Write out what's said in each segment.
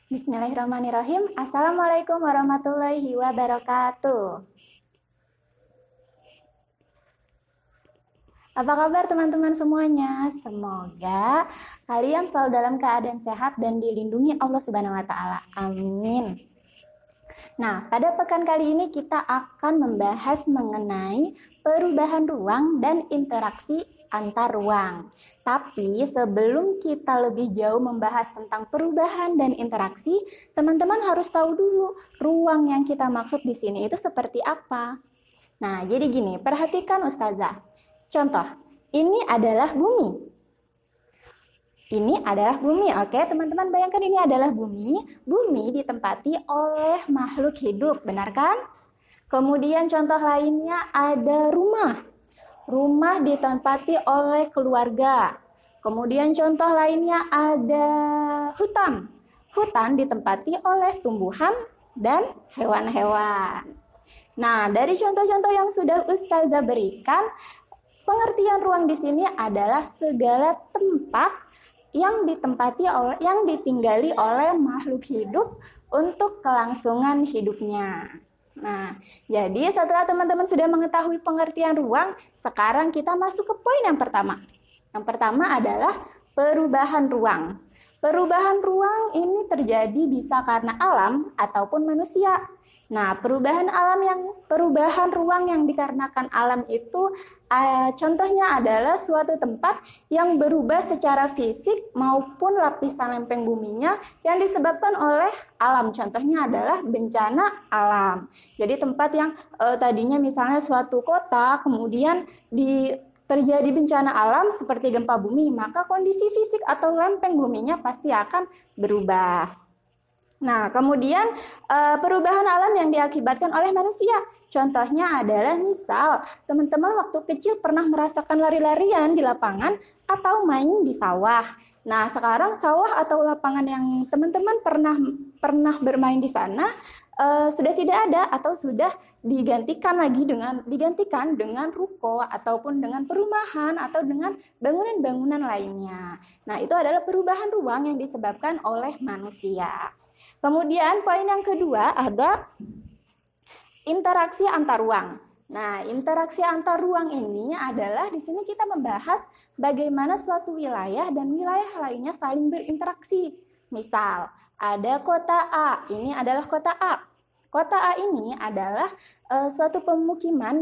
Bismillahirrahmanirrahim. Assalamualaikum warahmatullahi wabarakatuh. Apa kabar teman-teman semuanya? Semoga kalian selalu dalam keadaan sehat dan dilindungi Allah Subhanahu wa taala. Amin. Nah, pada pekan kali ini kita akan membahas mengenai perubahan ruang dan interaksi antar ruang. Tapi sebelum kita lebih jauh membahas tentang perubahan dan interaksi, teman-teman harus tahu dulu ruang yang kita maksud di sini itu seperti apa. Nah, jadi gini, perhatikan Ustazah. Contoh, ini adalah bumi. Ini adalah bumi, oke teman-teman bayangkan ini adalah bumi. Bumi ditempati oleh makhluk hidup, benar kan? Kemudian contoh lainnya ada rumah. Rumah ditempati oleh keluarga. Kemudian contoh lainnya ada hutan. Hutan ditempati oleh tumbuhan dan hewan-hewan. Nah, dari contoh-contoh yang sudah Ustazah berikan, pengertian ruang di sini adalah segala tempat yang ditinggali oleh makhluk hidup untuk kelangsungan hidupnya. Nah, jadi setelah teman-teman sudah mengetahui pengertian ruang, sekarang kita masuk ke poin yang pertama. Yang pertama adalah perubahan ruang. Perubahan ruang ini terjadi bisa karena alam ataupun manusia. Nah, perubahan ruang yang dikarenakan alam itu contohnya adalah suatu tempat yang berubah secara fisik maupun lapisan lempeng buminya yang disebabkan oleh alam. Contohnya adalah bencana alam. Jadi tempat yang tadinya misalnya suatu kota kemudian terjadi bencana alam seperti gempa bumi, maka kondisi fisik atau lempeng buminya pasti akan berubah. Nah, kemudian perubahan alam yang diakibatkan oleh manusia. Contohnya adalah misal teman-teman waktu kecil pernah merasakan lari-larian di lapangan atau main di sawah. Nah, sekarang sawah atau lapangan yang teman-teman pernah bermain di sana sudah tidak ada atau sudah digantikan dengan ruko ataupun dengan perumahan atau dengan bangunan-bangunan lainnya. Nah, itu adalah perubahan ruang yang disebabkan oleh manusia. Kemudian poin yang kedua ada interaksi antar ruang. Nah, interaksi antar ruang ini adalah di sini kita membahas bagaimana suatu wilayah dan wilayah lainnya saling berinteraksi. Misal, ada kota A, ini adalah kota A. Kota A ini adalah suatu pemukiman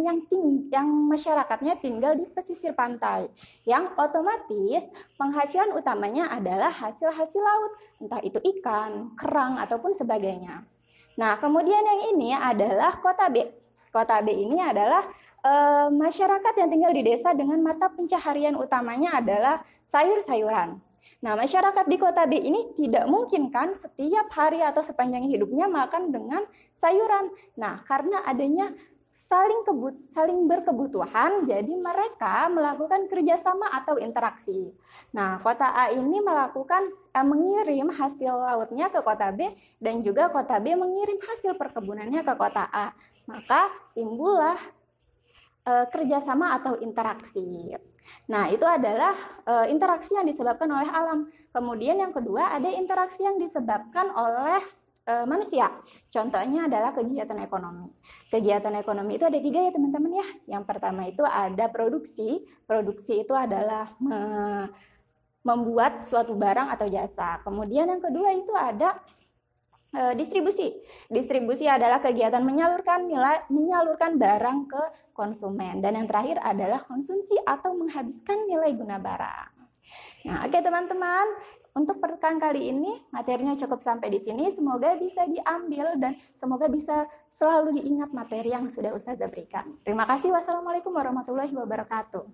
yang masyarakatnya tinggal di pesisir pantai, yang otomatis penghasilan utamanya adalah hasil-hasil laut, entah itu ikan, kerang, ataupun sebagainya. Nah, kemudian yang ini adalah kota B. Kota B ini adalah masyarakat yang tinggal di desa dengan mata pencaharian utamanya adalah sayur-sayuran. Nah, masyarakat di kota B ini tidak mungkin kan setiap hari atau sepanjang hidupnya makan dengan sayuran. Nah, karena adanya saling berkebutuhan, jadi mereka melakukan kerjasama atau interaksi. Nah, kota A ini mengirim hasil lautnya ke kota B dan juga kota B mengirim hasil perkebunannya ke kota A. Maka timbullah kerjasama atau interaksi. Nah, itu adalah interaksi yang disebabkan oleh alam. Kemudian yang kedua ada interaksi yang disebabkan oleh manusia. Contohnya adalah kegiatan ekonomi. Kegiatan ekonomi itu ada 3 ya teman-teman ya. Yang pertama itu ada produksi. Produksi itu adalah membuat suatu barang atau jasa. Kemudian yang kedua itu ada distribusi. Distribusi adalah kegiatan menyalurkan barang ke konsumen. Dan yang terakhir adalah konsumsi atau menghabiskan nilai guna barang. Nah, oke teman-teman, untuk pekan kali ini materinya cukup sampai di sini. Semoga bisa diambil dan semoga bisa selalu diingat materi yang sudah Ustazah berikan. Terima kasih. Wassalamualaikum warahmatullahi wabarakatuh.